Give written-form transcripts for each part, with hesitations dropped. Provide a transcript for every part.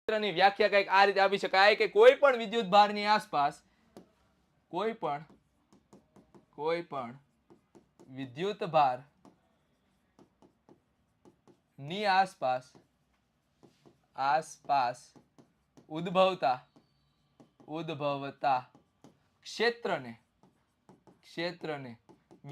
ક્ષેત્રની વ્યાખ્યા કંઈક આ રીતે આપી શકાય કે કોઈ પણ વિદ્યુત ભારની આસપાસ કોઈ પણ વિદ્યુત ભાર ની આસપાસ ઉદ્ભવતા ક્ષેત્રને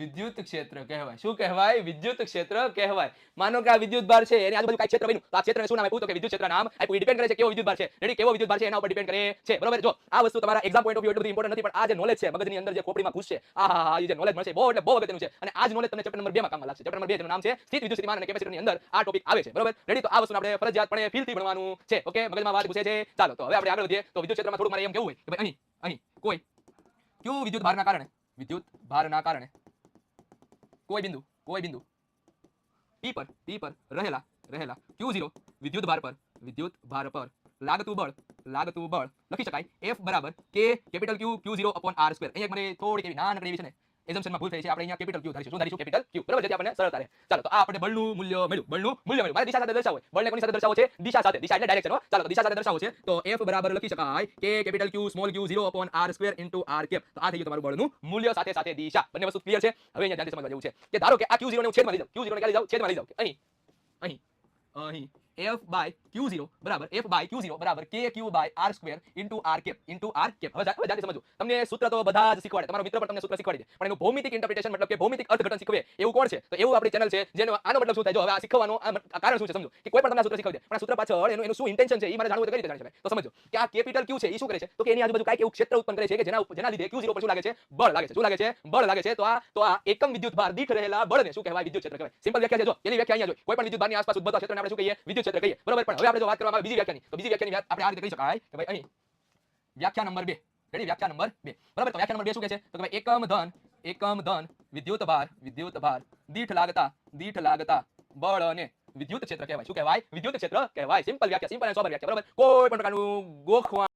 વિદ્યુત ક્ષેત્ર કહેવાય. શું કહેવાય? વિદ્યુત ક્ષેત્ર કહેવાય. માનો કે આ વિદ્યુત ભાર છે એની આજુબાજુ કઈ ક્ષેત્ર બન્યું તો આ ક્ષેત્રને શું નામ આપ્યું? તો કે વિદ્યુત ક્ષેત્ર નામ આપ્યું. ડિપેન્ડ કરે છે કેવો વિદ્યુત ભાર છે. રેડી? કેવો વિદ્યુત ભાર છે એના ઉપર ડિપેન્ડ કરે છે. બરોબર? જો આ વસ્તુ તમારા એક્ઝામ પોઈન્ટ ઓફ વ્યૂ એટલું બધું ઇમ્પોર્ટન્ટ નથી, પણ આ જે નોલેજ છે મગજની અંદર જે ખોપડીમાં ઘૂસશે, આ જે નોલેજ મળશે બહુ એટલે બહુ અગત્યનું છે. અને આ જ નોલેજ તમને ચેપ્ટર નંબર 2 માં કામમાં લાગશે. ચેપ્ટર નંબર 2 જેનું નામ છે સ્થિત વિદ્યુત સ્થિતિમાન અને કેપેસિટરની અંદર આ ટોપિક આવે છે. બરોબર? રેડી? તો આ વસ્તુને આપણે ફરજિયાતપણે ફીલથી ભણવાનું છે. ઓકે? મગજમાં વાત ઘૂસે છે. ચાલો તો હવે આપણે આગળ વધીએ. તો વિદ્યુત ક્ષેત્રમાં થોડુંક મારે એમ કહેવું હોય કે ભાઈ અહીં કોઈ ક્યુ વિદ્યુત ભારના કારણે કોઈ બિંદુ P પર રહેલા Q0 વિદ્યુત ભાર પર લાગતું બળ લખી શકાય F બરાબર K capital Q Q0 upon R square. અહીંયા મને થોડીક એવી નાનકડી એવી છે ને એઝમ્પશનમાં ભૂલ થઈ છે. આપણે અહીંયા કેપિટલ Q ધારીશું. શું ધારીશું? Capital Q. બરાબર? જેથી આપણને સરળતા રહે. ચાલો તો આ આપણે બળનું મૂલ્ય મળ્યું. મારે દિશા સાથે દર્શાવવું હોય. બળને કોની સાથે દર્શાવવો છે? દિશા સાથે. દિશા એટલે ડાયરેક્શન હો. ચાલો તો દિશા સાથે દર્શાવવું છે તો F બરાબર લખી શકાય K capital Q small Q0 upon R square into R cap. તો આ થઈ ગયું તમારું બળનું મૂલ્ય સાથે દિશા. બંને વસ્તુ ક્લિયર છે? હવે અહીંયા ધ્યાનથી સમજવા જેવું છે કે ધારો કે આ Q0 ને હું છેદમાં લઈ જાઉં. Q0 ને ક્યાં લઈ જાઉં? છેદમાં લઈ જાઉં. અહીં F by Q0 બરાબર KQ by R square into R cap. હવે ધ્યાનથી સમજો. તમને સૂત્ર તો બધા જ શીખવાડે. તમારો મિત્ર પણ તમને સૂત્ર શીખવાડી દે. પણ એનું ભૌમિતિક ઇન્ટરપ્રિટેશન મતલબ કે ભૌમિતિક અર્થઘટન શીખવે એવું કોણ છે? તો એવું આપણી ચેનલ છે જેનો આનો મતલબ શું થાય? જો હવે આ શીખવાનો આ કારણ શું છે સમજો. કે કોઈ પણ તમને સૂત્ર શીખવાડી દે પણ આ સૂત્ર પાછળ એનું શું ઇન્ટેન્શન છે એ મારે જાણવું તો કઈ રીતે જાણી શકાય? તો સમજો કે આ કેપિટલ Q છે એ શું કરે છે? તો કે એની આજુબાજુ કાંઈક એવું ક્ષેત્ર ઉત્પન્ન કરે છે કે જેના લીધે Q0 પર શું લાગે છે? બળ લાગે છે. શું લાગે છે? બળ લાગે છે. તો આ એકમ વિદ્યુત ભાર દીઠ રહેલા બળને શું કહેવાય? વિદ્યુત ક્ષેત્ર કહેવાય. સિમ્પલ વ્યાખ્યા છે. જો એની વ્યાખ્યા અહીંયા જો કોઈ પણ વિદ્યુત ભારની આસપાસ ઉદ્ભવતા ક્ષેત્રને આપણે શું કહીએ? વિદ્યુત ક્ષેત્ર કહીએ. બરોબર? પણ હવે આપણે જો વાત કરવામાં આવે બીજી વ્યાખ્યાની તો બીજી વ્યાખ્યાની આપણે આ રીતે કહી શકાય કે ભાઈ અહીં વ્યાખ્યા નંબર 2. રેડી? વ્યાખ્યા નંબર 2. બરાબર? તો વ્યાખ્યા નંબર 2 શું કહે છે? તો કે ભાઈ એકમ ધન વિદ્યુત ભાર દીઠ લાગતા બળને વિદ્યુત ક્ષેત્ર કહેવાય. શું કહેવાય? વિદ્યુત ક્ષેત્ર કહેવાય. સિમ્પલ વ્યાખ્યા, સિમ્પલ અને સોબર વ્યાખ્યા. બરાબર? કોઈ પણ પ્રકારનું ગોખવા